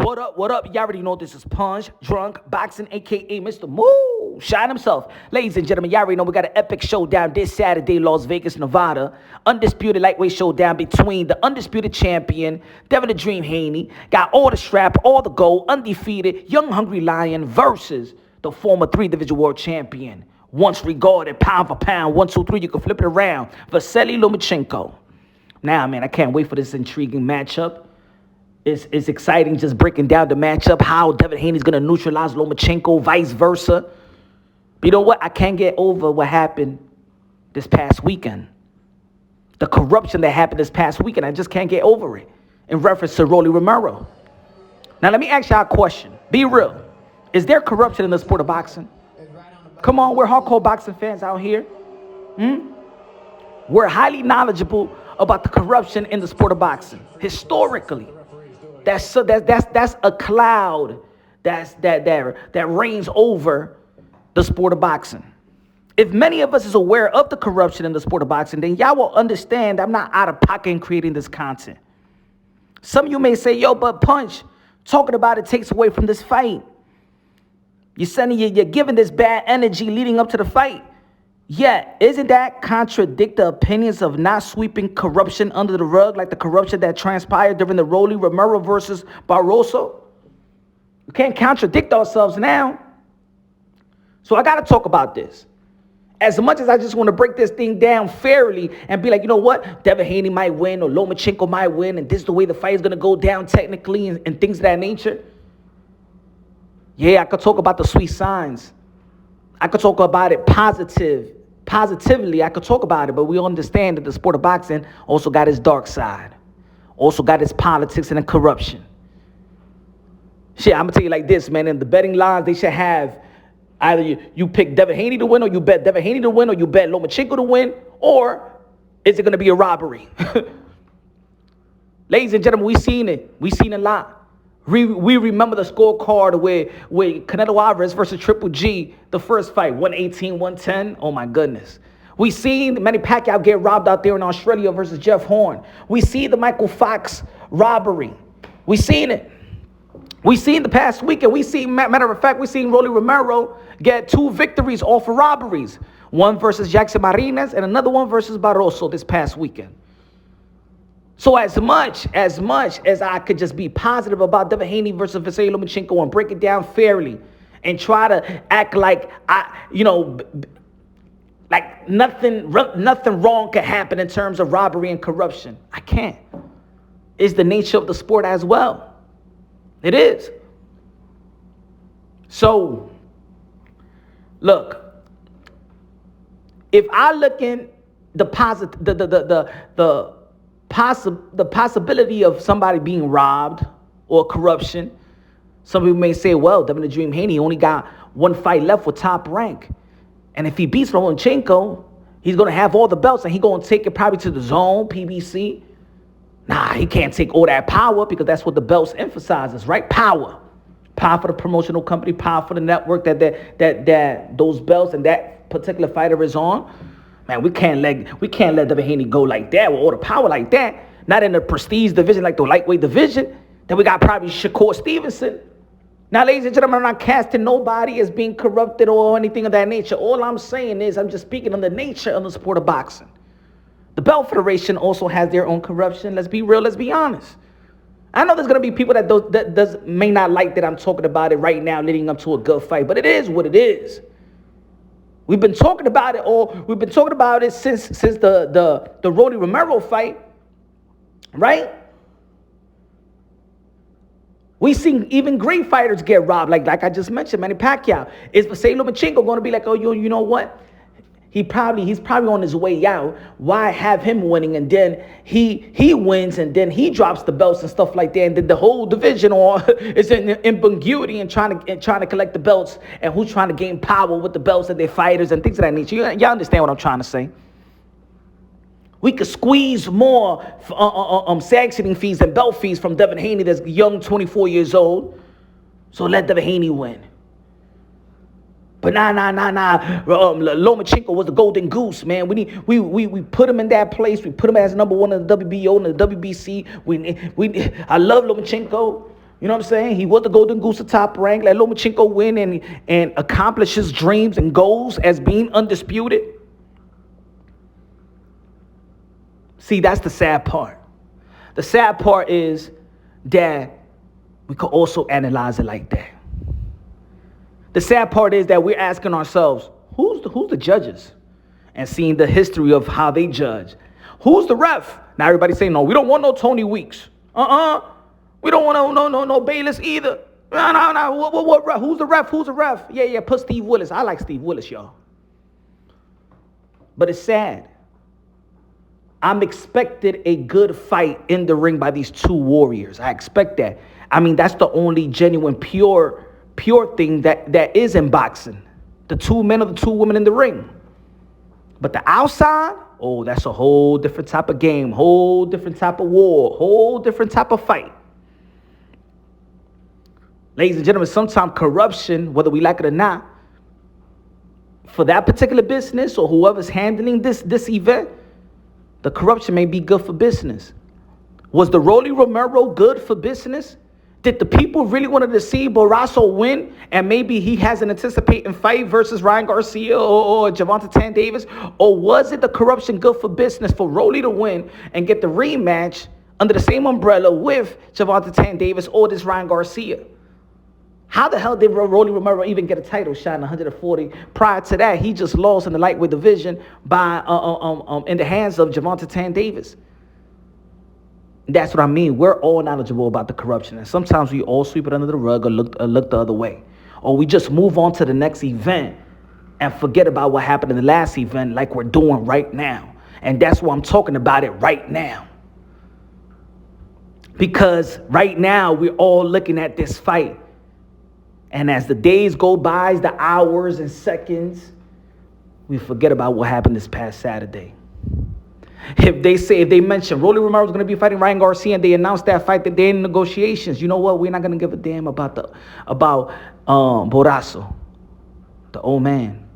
What up, what up? You already know this is Punch, Drunk, Boxing, a.k.a. Mr. Moo, Shine himself. Ladies and gentlemen, y'all already know we got an epic showdown this Saturday, Las Vegas, Nevada. Undisputed lightweight showdown between the undisputed champion, Devin the Dream Haney. Got all the strap, all the gold, undefeated, young hungry lion versus the former three-division world champion. Once regarded, pound for pound, 1, 2, 3, you can flip it around. Vasiliy Lomachenko. Now, man, I can't wait for this intriguing matchup. It's exciting just breaking down the matchup, how Devin Haney's going to neutralize Lomachenko, vice versa. But you know what? I can't get over what happened this past weekend. The corruption that happened this past weekend, I just can't get over it in reference to Rollie Romero. Now, let me ask y'all a question. Be real. Is there corruption in the sport of boxing? Come on, we're hardcore boxing fans out here. We're highly knowledgeable about the corruption in the sport of boxing. Historically. That's a cloud that reigns over the sport of boxing. If many of us is aware of the corruption in the sport of boxing, then y'all will understand I'm not out of pocket in creating this content. Some of you may say, yo, but Punch, talking about it takes away from this fight. You're giving this bad energy leading up to the fight. Yeah, isn't that contradict the opinions of not sweeping corruption under the rug like the corruption that transpired during the Rollie Romero versus Barroso? We can't contradict ourselves now. So I got to talk about this. As much as I just want to break this thing down fairly and be like, you know what? Devin Haney might win or Lomachenko might win and this is the way the fight is going to go down technically and things of that nature. Yeah, I could talk about the sweet signs. I could talk about it positively, I could talk about it, but we understand that the sport of boxing also got its dark side, also got its politics and the corruption. Shit, I'm gonna tell you like this, man. In the betting lines, they should have either you pick Devin Haney to win, or you bet Devin Haney to win, or you bet Lomachenko to win, or is it gonna be a robbery? Ladies and gentlemen, we seen it. We seen a lot. We remember the scorecard where Canelo Alvarez versus Triple G, the first fight, 118, 110. Oh, my goodness. We seen Manny Pacquiao get robbed out there in Australia versus Jeff Horn. We see the Michael Fox robbery. We seen it. We seen the past weekend. We seen, matter of fact, we seen Rollie Romero get 2 victories off of robberies. One versus Jackson Marinas and another one versus Barroso this past weekend. So as much as I could just be positive about Devin Haney versus Vasiliy Lomachenko and break it down fairly and try to act like like nothing wrong could happen in terms of robbery and corruption, I can't. It's the nature of the sport as well. It is. So, look, if I look in the possibility of somebody being robbed or corruption, some people may say, well, Devin the Dream Haney only got 1 fight left with Top Rank. And if he beats Lomachenko, he's going to have all the belts and he's going to take it probably to the zone, PBC. Nah, he can't take all that power because that's what the belts emphasizes, right? Power. Power for the promotional company, power for the network that those belts and that particular fighter is on. Man, we can't let Devin Haney go like that with all the power like that. Not in the prestige division like the lightweight division. Then we got probably Shakur Stevenson. Now, ladies and gentlemen, I'm not casting nobody as being corrupted or anything of that nature. All I'm saying is I'm just speaking on the nature of the sport of boxing. The Belt Federation also has their own corruption. Let's be real. Let's be honest. I know there's going to be people that may not like that I'm talking about it right now leading up to a good fight, but it is what it is. We've been talking about it since the Rollie Romero fight, right? We've seen even great fighters get robbed, like I just mentioned, Manny Pacquiao. Is Vasiliy Lomachenko going to be like, oh, you know what? He's probably on his way out. Why have him winning? And then he wins and then he drops the belts and stuff like that. And then the whole division is in ambiguity and trying to collect the belts and who's trying to gain power with the belts and their fighters and things of that nature. Y'all understand what I'm trying to say? We could squeeze more sanctioning fees and belt fees from Devin Haney that's young, 24 years old. So let Devin Haney win. But nah. Lomachenko was the golden goose, man. We put him in that place. We put him as number 1 in the WBO and the WBC. I love Lomachenko. You know what I'm saying? He was the Golden Goose of Top Rank. Let Lomachenko win and accomplish his dreams and goals as being undisputed. See, that's the sad part. The sad part is that we could also analyze it like that. The sad part is that we're asking ourselves, who's the judges? And seeing the history of how they judge. Who's the ref? Now everybody's saying, no, we don't want no Tony Weeks. We don't want no Bayless either. No. What ref? Who's the ref? Who's the ref? Yeah, put Steve Willis. I like Steve Willis, y'all. But it's sad. I'm expected a good fight in the ring by these two warriors. I expect that. I mean, that's the only genuine, pure thing that is in boxing. The two men or the two women in the ring. But the outside, oh, that's a whole different type of game, whole different type of war, whole different type of fight. Ladies and gentlemen, sometimes corruption, whether we like it or not, for that particular business or whoever's handling this event, the corruption may be good for business. Was the Rollie Romero good for business? Did the people really wanted to see Barrasso win and maybe he has an anticipating fight versus Ryan Garcia or Gervonta Tan Davis? Or was it the corruption good for business for Rollie to win and get the rematch under the same umbrella with Gervonta Tan Davis or this Ryan Garcia? How the hell did Rollie Romero even get a title shot in 140? Prior to that, he just lost in the lightweight division by in the hands of Gervonta Tan Davis. That's what I mean. We're all knowledgeable about the corruption, and sometimes we all sweep it under the rug or look the other way, or we just move on to the next event and forget about what happened in the last event, like we're doing right now. And that's why I'm talking about it right now, because right now we're all looking at this fight. And as the days go by, the hours and seconds, we forget about what happened this past Saturday. If they mention Rollie Romero is going to be fighting Ryan Garcia and they announce that fight that they're in negotiations, you know what? We're not going to give a damn about Barrasso, the old man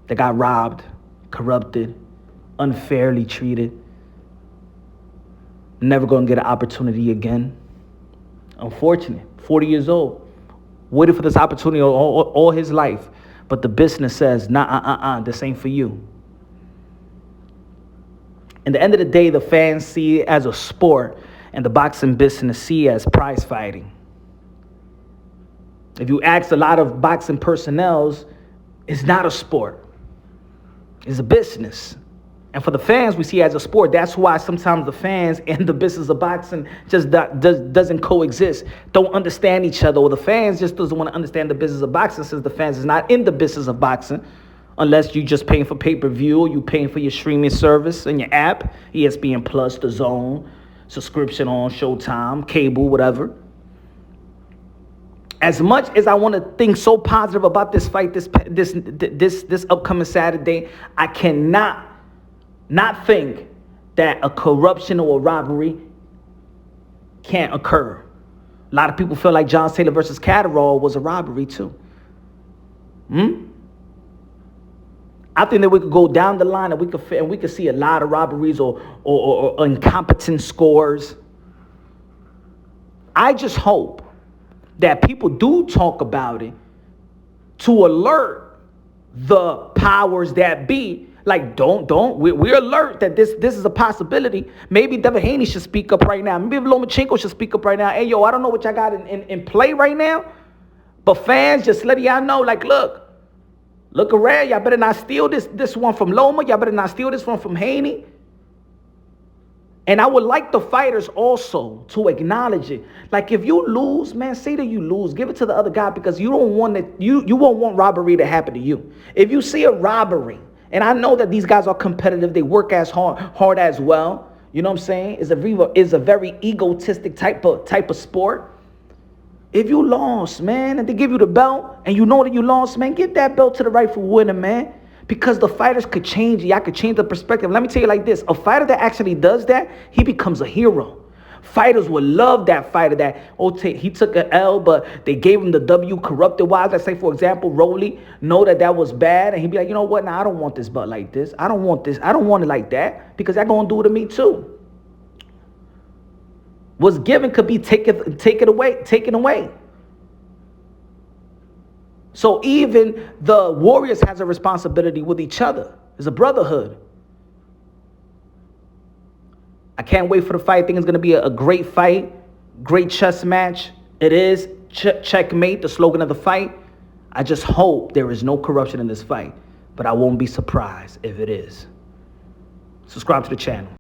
that got robbed, corrupted, unfairly treated, never going to get an opportunity again. Unfortunate, 40 years old. Waited for this opportunity all his life. But the business says, nah, this ain't for you. In the end of the day, the fans see it as a sport and the boxing business see it as prize fighting. If you ask a lot of boxing personnel, it's not a sport. It's a business. And for the fans, we see it as a sport. That's why sometimes the fans and the business of boxing just doesn't coexist, don't understand each other. Or the fans just doesn't want to understand the business of boxing since the fans is not in the business of boxing, unless you just paying for pay-per-view or you paying for your streaming service and your app, ESPN Plus, The Zone, subscription on Showtime, cable, whatever. As much as I want to think so positive about this fight, this upcoming Saturday, I cannot not think that a corruption or a robbery can't occur. A lot of people feel like John Taylor versus Catterall was a robbery too. I think that we could go down the line and we could see a lot of robberies or incompetent scores. I just hope that people do talk about it to alert the powers that be. Like, we're alert that this is a possibility. Maybe Devin Haney should speak up right now. Maybe Lomachenko should speak up right now. Hey, yo, I don't know what y'all got in play right now, but fans, just letting y'all know, like, look around. Y'all better not steal this one from Loma. Y'all better not steal this one from Haney. And I would like the fighters also to acknowledge it. Like, if you lose, man, say that you lose. Give it to the other guy, because you don't want it. You won't want robbery to happen to you. If you see a robbery, and I know that these guys are competitive, they work as hard as well. You know what I'm saying? It's a very egotistic type of sport. If you lost, man, and they give you the belt, and you know that you lost, man, give that belt to the rightful winner, man. Because the fighters could change. Y'all could change the perspective. Let me tell you like this. A fighter that actually does that, he becomes a hero. Fighters would love that fighter that, he took an L, but they gave him the W corrupted wise. Let's say, for example, Rollie know that was bad, and he'd be like, you know what? Now, I don't want this belt like this. I don't want this. I don't want it like that, because they're going to do it to me too. What's given could be taken away. So even the warriors has a responsibility with each other. It's a brotherhood. I can't wait for the fight. I think it's going to be a great fight, great chess match. It is checkmate, the slogan of the fight. I just hope there is no corruption in this fight, but I won't be surprised if it is. Subscribe to the channel.